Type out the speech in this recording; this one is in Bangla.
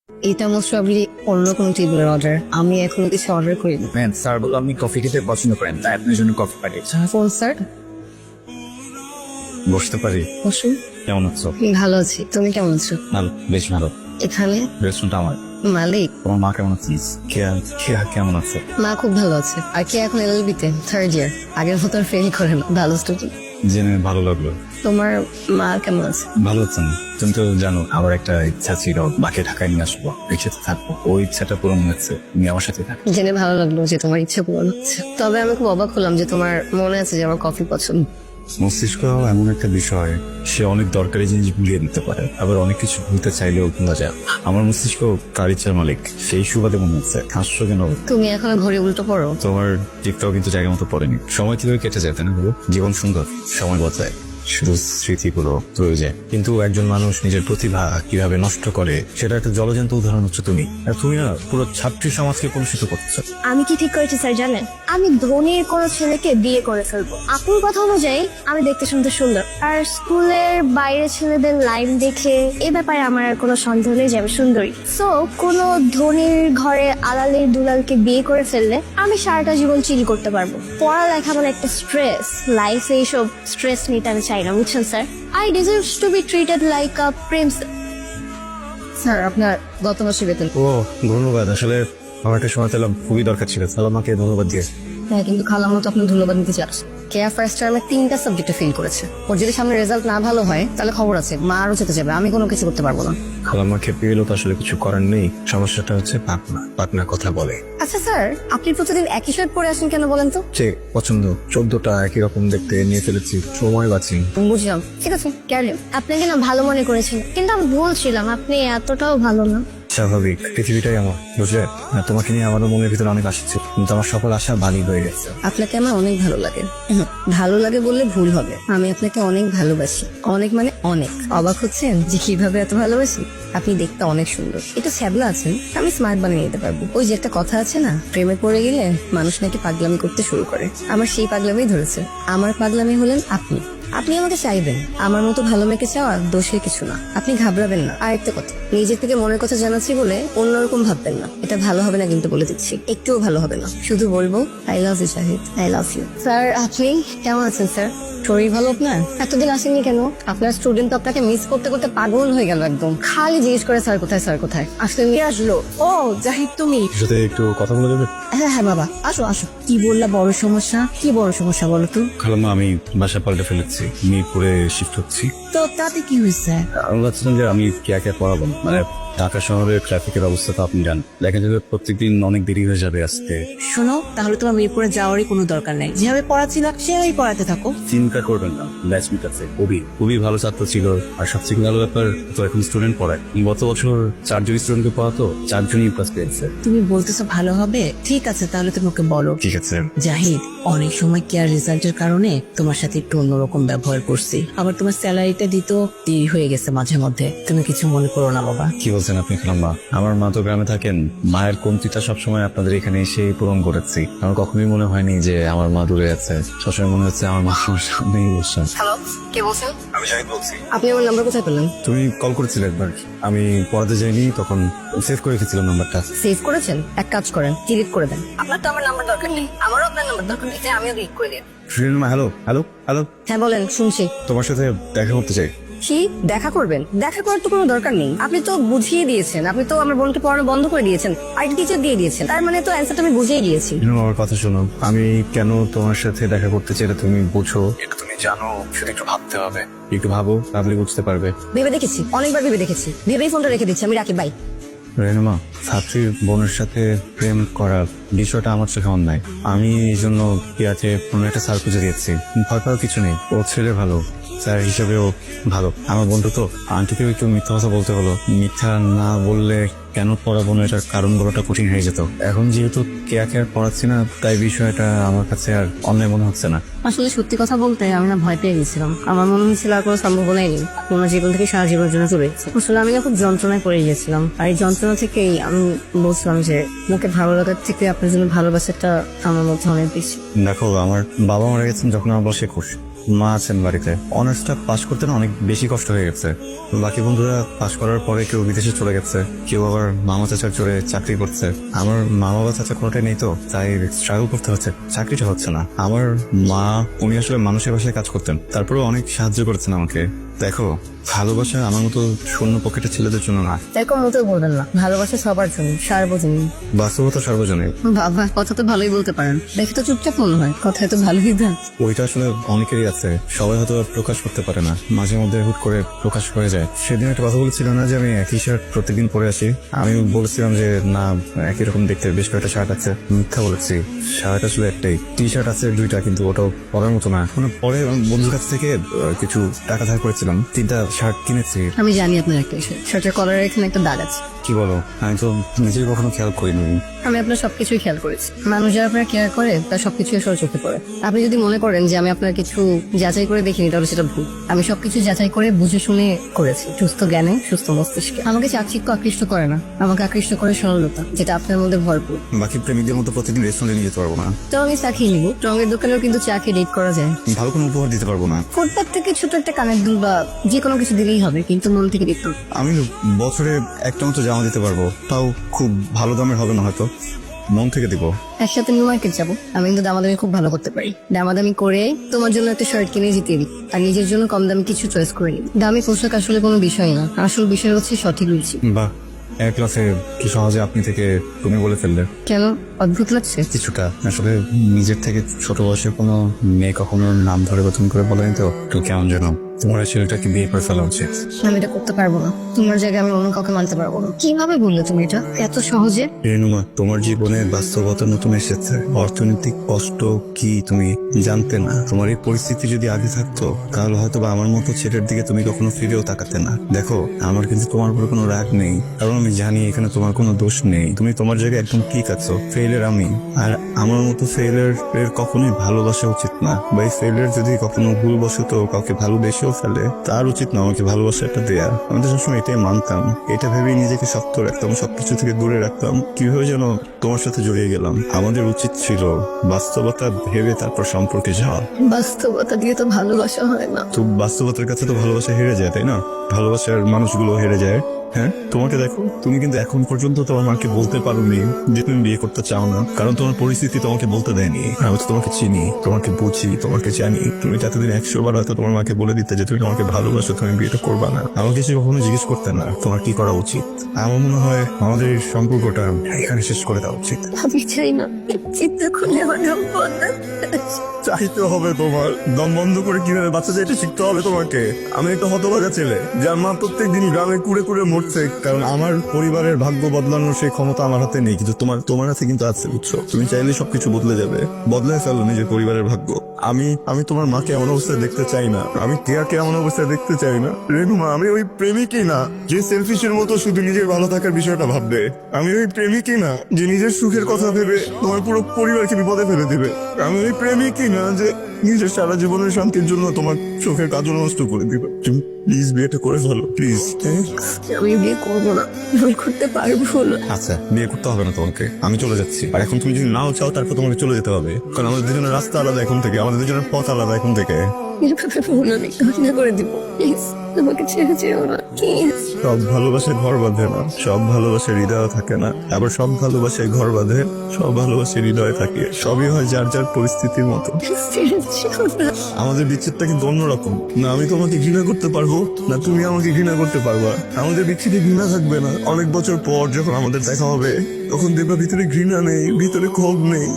এটা মোস্ট প্রবাবলি অন্য কোনো টেবিলের অর্ডার। আমি এখনো কিছু অর্ডার করিনি। ম্যাম স্যার বললো আপনি কফি খেতে পছন্দ করেন, তাই আপনার জন্য কফি পাঠিয়েছি। Phone sir. বসতে পারি? বসুন। কেমন আছো? ভালো আছি, তুমি কেমন আছো? ভালো, বেশ ভালো। এখানে রেস্টুরেন্টটা আমার। মালিক? তোমার মা কেমন আছে? কেয়া কেমন আছে? মা খুব ভালো আছে। আর কি এখন এলএলবি-তে 3rd ইয়ার। আগের মতো ফেল করে না, ভালো স্টুডেন্ট। জেনে ভালো লাগলো। তোমার মা কেমন আছে? ভালো আছেন? তুমি তো জানো আমার একটা ইচ্ছা ছিল মাকে ঢাকায় নিয়ে আসবো, একসাথে থাকবো। ওই ইচ্ছাটা পূরণ হয়েছে, তুমি আমার সাথে থাকো। জেনে ভালো লাগলো যে তোমার ইচ্ছে পূরণ হচ্ছে। তবে আমি খুব অবাক হলাম যে তোমার মনে আছে যে আমার কফি পছন্দ। মস্তিষ্ক এমন একটা বিষয়, সে অনেক দরকারি জিনিস ভুলিয়ে দিতে পারে, আবার অনেক কিছু ভুলতে চাইলেও ভুলা যায়। আমার মস্তিষ্ক তার ইচ্ছার মালিক, সেই সুবাদে মনে হচ্ছে। হাসছো কেন? তুমি এখন ঘড়ি উল্টো পড়ো। তোমার টিকটাও কিন্তু জায়গা মতো পড়েনি। সময় কিভাবে কেটে যায় তাই না বলো? জীবন সুন্দর, সময় বদলায়, শুধু স্মৃতিগুলো রয়ে যায়। কিন্তু একজন মানুষ নিজের প্রতিভা কিভাবে নষ্ট করে সেটা একটা জলজ্যান্ত উদাহরণ হচ্ছে তুমি। আর তুমি না পুরো ছাত্রী সমাজকে কলুষিত করছো। আমি কি ঠিক করেছি স্যার জানেন? আমি ধনীর কোনো ছেলেকে বিয়ে করে ফেলবো। আপনার কথা অনুযায়ী আমি দেখতে শুনতে সুন্দর, আর স্কুলের বাইরে ছেলেদের লাইন দেখে এ ব্যাপারে আমার আর কোনো সন্দেহ নেই যে আমি সুন্দরী। সো কোনো ধনীর ঘরে আলালের দুলালকে বিয়ে করে ফেললে আমি সারাটা জীবন চিল করতে পারবো। পড়ালেখা মানে একটা স্ট্রেস, লাইফে এইসব স্ট্রেস নিতে আমি চাই না, বুঝছেন sir? I deserve two be treated like a Prince. Sir আপনার গত মাসে বেতন। ও ধন্যবাদ, আসলে আমার একটা সময় পেলাম, খুবই দরকার ছিল। তাহলে আমাকে ধন্যবাদ দিয়ে। হ্যাঁ, কিন্তু খালামো তো আপনি ধন্যবাদ নিতে চাচ্ছেন। কেয়া ফার্স্ট টার্মে 3টা সাবজেক্টে ফেল করেছে। ওর যদি সামনে রেজাল্ট না ভালো হয় তাহলে খবর আছে, মা আরো যেতে যাবে। আমি কোনো কিছু করতে পারবো না। আমার খেপে গেলেও তো আসলে কিছু করার নেই। সমস্যাটা হচ্ছে পাটনার কথা বলে। আচ্ছা স্যার, আপনি প্রতিদিন একই শার্ট পরে আসেন কেন বলেন তো? সে পছন্দ, 14টা একই রকম দেখতে নিয়ে ফেলেছি, সময় বাঁচি। বুঝলাম, ঠিক আছে, কেয়ারলেস। আপনাকে না ভালো মনে করেছিলাম, কিন্তু আমি ভুলছিলাম, আপনি এতটাও ভালো না। স্বাভাবিক, পৃথিবীটাই আমার, বুঝলে? আর তোমাকে নিয়ে আমারও মনের ভিতরে অনেক আশা ছিল, কিন্তু আমার সকল আশা বালি হয়ে গেছে। আপনাকে আমার অনেক ভালো লাগে। ভালো লাগে বললে ভুল হবে, আমি আপনাকে অনেক ভালোবাসি। অনেক মানে অনেক। অবাক হচ্ছেন যে কিভাবে এত ভালোবাসি? আপনি দেখতে অনেক সুন্দর, একটু ছ্যাবলা আছেন, আমি স্মার্ট বানিয়ে নিতে পারবো। ওই যে একটা কথা আছে না, প্রেমে পড়ে গেলে মানুষ নাকি পাগলামি করতে শুরু করে। আমার সেই পাগলামি ধরেছে। আমার পাগলামি হলেন আপনি। আপনি আমাকে চাইবেন, আমার মতো ভালো মেয়েকে চাওয়া দোষের কিছু না। আপনি ঘাবড়াবেন না। আর একটা কথা, নিজের থেকে মনের কথা জানাচ্ছি বলে অন্যরকম ভাববেন না। এটা ভালো হবে না, কিন্তু বলে দিচ্ছি, একটুও ভালো হবে না। শুধু বলবো I love you Shahid, I love you. Sir আপনি কেমন আছেন স্যার? শরীর ভালো আপনার? এতদিন আসেননি কেন? আপনার স্টুডেন্ট তো আপনাকে মিস করতে করতে পাগল হয়ে গেল একদম। খালি জিজ্ঞেস করে স্যার কোথায়, স্যার কোথায়। আসলে কে আসলো? ও জাহিদ, তুমি? সাথে একটু কথা বলে দেবে? হ্যাঁ হ্যাঁ বাবা, আসো আসো। কি বললা বড় সমস্যা? কি বড় সমস্যা বলো তো? খালাম্মা, আমি বাসা পাল্টে ফেলেছি, মিরপুরে শিফট হচ্ছি। তো তাতে কি হয়েছে? আমি ভাবছিলাম যে আমি কে পড়াবো, মানে ঢাকা শহরের ট্রাফিকের অবস্থা তো আপনি জানেন। দেখা যাবে প্রত্যেকদিন অনেক দেরি হয়ে যাবে আসতে। শোনো, তাহলে তোমার মিরপুরে যাওয়ারই কোনো দরকার নাই। যেভাবে পড়াচ্ছিল সেভাবেই পড়াতে থাকো। চিন্তা করবেন না, ব্যাচমেট আছে, খুবই ভালো ছাত্র ছিল। আর সবচেয়ে ভালো ব্যাপার, তো এখন স্টুডেন্ট পড়ায়। গত বছর 4জন স্টুডেন্টকে পড়াতো, 4জনই পাস পেয়েছে। তুমি বলতেছো ভালো হবে, ঠিক আছে, তাহলে তুমি ওকে বলো। ঠিক আছে। জাহিদ, অনেক সময় কেয়ার রেজাল্টের কারণে তোমার সাথে একটু অন্যরকম ব্যবহার করছি। আবার তোমার স্যালারিটা দিতেও দেরি হয়ে গেছে মাঝে মধ্যে। তুমি কিছু মনে করো না বাবা। কি বলছেন আপনি খালাম্মা? আমার মা তো গ্রামে থাকেন, মায়ের কমতিটা সবসময় আপনাদের এখানে এসে পূরণ করেছি। আমার কখনোই মনে হয়নি যে আমার মা দূরে আছে। সবসময় মনে হচ্ছে আমার মা আমার সামনেই বসছেন। হ্যালো, কে বলছেন? আমি জাহিদ বলছি। আপনি আমার নাম্বার কোথায় পেলেন? তুমি কল করেছিলে একবার, আমি পড়াতে যাইনি, তখন সেভ করে রেখেছিলাম নাম্বারটা। সেভ করেছেন? এক কাজ করেন, ডিলিট করে দেন। আপনার তো আমার নাম্বার দরকার নেই, আমারও আপনার নাম্বার দরকার নেই, আমিও ডিলিট করে দিই। হ্যালো হ্যালো হ্যালো, হ্যাঁ বলেন, শুনছি। তোমার সাথে দেখা করতে চাই। কি দেখা করবেন? দেখা করার তো কোনো দরকার নেই। আপনি তো বুঝিয়ে দিয়েছেন, আপনি তো আমার বোনকে পড়ানো বন্ধ করে দিয়েছেন, আইটি টিচার দিয়ে দিয়েছেন। তার মানে তো অ্যান্সারটা আমি বুঝিয়ে দিয়েছি। আমার কথা শোনো, আমি কেন তোমার সাথে দেখা করতে চাই এটা তুমি বুঝো, এটা তুমি জানো, সেটা একটু ভাবতে হবে। একটু ভাবো, তাহলে বুঝতে পারবে। ভেবে দেখেছি, অনেকবার ভেবে দেখেছি। ভেবেই ফোনটা রেখে দিচ্ছি, আমি রাখি, বাই। রেনুমা, ছাত্রীর বোনের সাথে প্রেম করার বিষয়টা আমার চোখে অন্যায়। আমি এই জন্য পিয়াকে কোনো একটা স্যার খুঁজে দিয়েছি। ভয় পাওয়ার কিছু নেই, ও ছেলে ভালো, স্যার হিসেবেও ভালো। আমার বন্ধু তো, আন্টিকেও একটু মিথ্যা কথা বলতে হলো। মিথ্যা না বললে কেন পড়াবো না এটার কারণ বলাটা কঠিন হয়ে যেত। এখন যেহেতু কেয়াকে আর পড়াচ্ছি না, তাই বিষয়টা আমার কাছে আর অন্যায় মনে হচ্ছে না। আসলে সত্যি কথা বলতে আমি না ভয় পেয়ে গেছিলাম। আমার মনে হচ্ছিল আর কোনো সম্ভাবনাই নেই, আমার জীবন থেকে সারা জীবনের জন্য চলে গেছে। আসলে আমি না খুব যন্ত্রণায় পড়ে গিয়েছিলাম, আর এই যন্ত্রণা থেকেই আমি বলছিলাম যে মুখে ভালো লাগার থেকে আপনার জন্য ভালোবাসাটা আমার মধ্যে অনেক বেশি। দেখো, আমার বাবা মারা গেছেন যখন আমার বয়স 21। মা আছেন বাড়িতে। অনার্সটা পাশ করতে না অনেক বেশি কষ্ট হয়ে গেছে। বাকি বন্ধুরা পাশ করার পরে কেউ বিদেশে চলে গেছে, কেউ আবার মামা চাচার জোরে চাকরি করছে। আমার মা বাবা চাচা কোনোটাই নেই, তো তাই স্ট্রাগল করতে হচ্ছে, চাকরিটা হচ্ছে না। আমার মা উনি আসলে মানুষের বাসায় কাজ করতেন, তারপরেও অনেক সাহায্য করেছেন আমাকে। দেখো, ভালোবাসা আমার মতো শূন্য পকেটের ছেলেদের জন্য না, এরকম মতো বলবেন না, ভালোবাসা সবার জন্য, সার্বজনীন। বাস্তবতা সার্বজনীন। বাবা, কথা তো ভালোই বলতে পারেন, দেখে তো চুপচাপ মনে হয়, কথায় তো ভালোই দাম। ওইটা আসলে অনেকেরই আছে, সবাই হয়তো প্রকাশ করতে পারে না, মাঝে মধ্যে হুট করে প্রকাশ হয়ে যায়। সেদিন একটা কথা বলেছিল না যে আমি একই শার্ট প্রত্যেকদিন পরে আসি, আমি বলেছিলাম যে না, একই রকম দেখতে বেশ কয়েকটা শার্ট আছে। মিথ্যা বলেছি, শার্ট আসলে একটাই, টি শার্ট আছে 2টা, কিন্তু ওটাও পরার মতো না। পরে বন্ধুর কাছ থেকে কিছু টাকা ধার করেছিলাম, 3টা শার্ট কিনেছি। আমি জানি আপনার একটা শার্টের কলারের এখানে একটা দাগ আছে। কি বলো? আমি তো নিজেই কখনো খেয়াল করিনি। আমি আপনার সবকিছুই খেয়াল করেছি। মানুষ যারা আপনার কেয়ার করে তার সবকিছু আসলে চোখে পড়ে। আপনি যদি মনে করেন যে আমি আপনার কিছু যাচাই করে দেখিনি, তাহলে সেটা ভুল। আমি সবকিছু যাচাই করে বুঝে শুনে করেছি, সুস্থ জ্ঞানে, সুস্থ মস্তিষ্কে। আমাকে চাকচিক্য আকৃষ্ট করে না, আমাকে আকৃষ্ট করে সরলতা, যেটা আপনার মধ্যে ভরপুর। বাকি প্রেমিকদের মতো প্রতিদিন রেস্টুরেন্টে নিয়ে যেতে পারবো না, তো আমি চা খেয়ে নিবো। রঙের দোকানেও কিন্তু চা খেয়ে ডেট করা যায়। ভালো কোনো উপহার দিতে পারবো না। ফুটপাত থেকে ছোট একটা কানের দুল বা যে কোনো কিছু দিলেই হবে, কিন্তু মন থেকে দিতে হবে। আমি বছরে একটা মতো জামা দিতে পারবো, তাও খুব ভালো দামের হবে না, হয়তো মন থেকে দিব। একসাথে নিউ মার্কেট যাবো, আমি কিন্তু দামাদামি খুব ভালো করতে পারি। দামাদামি করে তোমার জন্য একটা শার্ট কিনে জিতিয়ে দিই, আর নিজের জন্য কম দামে কিছু চয়েস করে নিই। দামি পোশাক আসলে কোনো বিষয় না, আসল বিষয় হচ্ছে সঠিক রুচি। বাহ, এক ক্লাসে কি সহজে আপনি থেকে তুমি বলে ফেললে। কেন, অদ্ভুত লাগছে? কিছুটা। আসলে নিজের থেকে ছোট বয়সে কোনো মেয়ে কখনো নাম ধরে গঠন করে বলেনি, তো একটু কেমন যেন। তোমার এই ছেলেটাকে বিয়ে করে ফেলা উচিত। আমি এটা করতে পারবো না, তোমার জায়গায় আমি অন্য কাউকে মানতে পারবো না। কিভাবে বললে তুমি এটা এত সহজে? রেনুমা, তোমার জীবনে বাস্তবতা নতুন এসেছে, অর্থনৈতিক কষ্ট কি তুমি জানতে না। তোমার এই পরিস্থিতি যদি আগে থাকতো, তাহলে হয়তো বা আমার মতো ছেলের দিকে তুমি কখনো ফিরেও তাকাতে না। দেখো, আমার কিন্তু তোমার উপরে কোনো রাগ নেই, কারণ আমি জানি এখানে তোমার কোনো দোষ নেই। তুমি তোমার জায়গায় একদম ঠিক আছো। ফেইলের আমি, আর আমার মতো ফেইলের কখনোই ভালোবাসা উচিত না। বা এই ফেইলের যদি কখনো ভুলবশত কাউকে ভালোবেসেও ফেলে, তার উচিত না আমাকে ভালোবাসাটা দেয়া। আমি তো সবসময় এটাই মানতাম, এটা ভেবেই নিজেকে শক্ত রাখতাম, সবকিছু থেকে দূরে রাখতাম। কিভাবে যেন তোমার সাথে জড়িয়ে গেলাম। আমাদের উচিত ছিল বাস্তবতা ভেবে তারপর সম্পর্কে যাওয়া। বাস্তবতা দিয়ে তো ভালোবাসা হয় না। তো বাস্তবতার কাছে তো ভালোবাসা হেরে যায়, তাই না? ভালোবাসার মানুষগুলো হেরে যায়। হ্যাঁ, তোমাকে দেখো, তুমি কিন্তু এখন পর্যন্ত তোমার মাকে বলতে পারোনি যে তুমি বিয়ে করতে চাও না, কারণ তোমার পরিস্থিতি তোমাকে বলতে দেয়নি। আমি তো তোমাকে চিনি, তোমাকে বুঝি, তোমাকে জানি। তুমি এতদিন 100 বার হয়তো তোমার মাকে বলে দিতে যে তুমি আমাকে ভালোবাসো, তুমি বিয়েটা করবা না। আমাকে সে কখনো জিজ্ঞেস করতে না তোমার কি করা উচিত। আমার মনে হয় আমাদের এই সম্পর্কটা এখানে শেষ করে দেওয়া উচিত। আমি চাই না, চিন্তা করলে আমার দম বন্ধ। চাইতে হবে তোমার, দম বন্ধ করে কিভাবে বাচ্চা চাইতে শিখতে হবে তোমাকে। আমি একটা হতভাগা ছেলে, যার মা প্রত্যেকদিন গ্রামে কুড়ে কুড়ে মরছে, কারণ আমার পরিবারের ভাগ্য বদলানোর সেই ক্ষমতা আমার হাতে নেই, কিন্তু তোমার হাতে কিন্তু আছে, বুঝছো? তুমি চাইলে সবকিছু বদলে যাবে, বদলে ফেলো নিজের পরিবারের ভাগ্য। আমি তোমার মাকে এমন অবস্থায় দেখতে চাই না, আমি কেয়াকে এমন অবস্থায় দেখতে চাই না। রেনুমা, আমি ওই প্রেমিকই না যে সেলফিশের মতো শুধু নিজের ভালো থাকার বিষয়টা ভাববে। আমি ওই প্রেমিকই না যে নিজের সুখের কথা ভেবে তোমার পুরো পরিবারকে বিপদে ফেলে দেবে। আমি ওই প্রেমিকই না যে নিজের সারা জীবনের শান্তির জন্য তোমার চোখের কাজল নষ্ট করে দিবে। তুমি প্লিজ বিয়েটা করে ফেলো, প্লিজ। আমি বিয়ে করবো না, ভুল করতে পারবো না। আচ্ছা, বিয়ে করতে হবে না তোমাকে, আমি চলে যাচ্ছি। আর এখন তুমি যদি নাও চাও, তারপর তোমাকে চলে যেতে হবে, কারণ আমাদের দুজনের রাস্তা আলাদা এখন থেকে, আমাদের দুজনের পথ আলাদা এখন থেকে। এভাবে ফোন আমি ঘটনা করে দিব, প্লিজ আমাকে ছেড়ে যেও না, প্লিজ। সব ভালোবাসায় ঘর বাঁধে না, সব ভালোবাসায় হৃদয় থাকে না, আবার সব ভালোবাসায় ঘর বাঁধে, সব ভালোবাসায় হৃদয়ে থাকে। সবই হয় যার যার পরিস্থিতির মতো। ছেড়ে যেও না। আমাদের বিচ্ছেদটা কিন্তু অন্যরকম না, আমি তোমাকে ঘৃণা করতে পারবো না, তুমি আমাকে ঘৃণা করতে পারবা। আমাদের বিচ্ছেদে ঘৃণা থাকবে না। অনেক বছর পর যখন আমাদের দেখা হবে, তখন দেখবা ভিতরে ঘৃণা নেই, ভিতরে ক্ষোভ নেই,